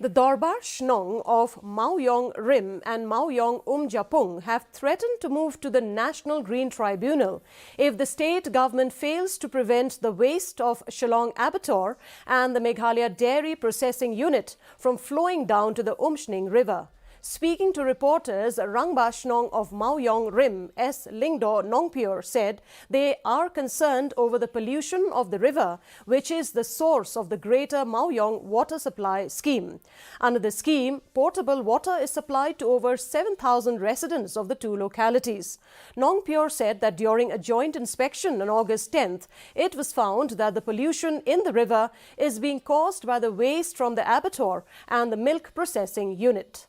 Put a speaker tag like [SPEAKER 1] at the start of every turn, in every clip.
[SPEAKER 1] The Dorbar Shnong of Maoyong Rim and Maoyong Japung have threatened to move to the National Green Tribunal if the state government fails to prevent the waste of Shillong Abattoir and the Meghalaya Dairy Processing Unit from flowing down to the Umshning River. Speaking to reporters, Rangba Shnong of Maoyong Rim, S. Lingdo Nongpyor, said they are concerned over the pollution of the river, which is the source of the Greater Maoyong Water Supply Scheme. Under the scheme, potable water is supplied to over 7,000 residents of the two localities. Nongpyor said that during a joint inspection on August 10th, it was found that the pollution in the river is being caused by the waste from the abattoir and the milk processing unit.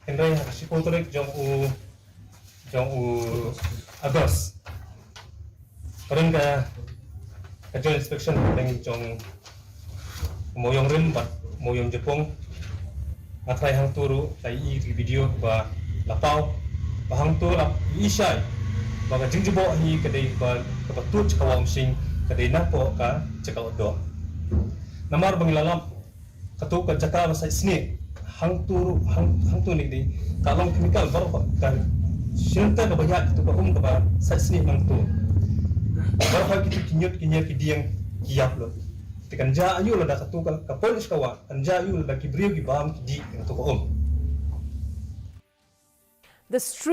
[SPEAKER 2] Kendai si kontrol jong u Agos. Karon ka joint inspection teng jong Moyong Rim bat Moyong Japung atray hang turu tay i video ba lapaw ba hang tu lap isay ba ka jingjibo hi kadai ba kapatut kawam sing kadai na po ka cakaw do. Namar bangilalap katu ka cakaw sa sni hang tu ni di kalong chemical baru kan sinta ka banyak tu ka ka ba sa sni hang tu baru ka kita kinyot kidiang kiap lo tekan ja ayu la da katu ka polis kawa anja ayu la ki brio ki bam ki di to ko
[SPEAKER 1] The street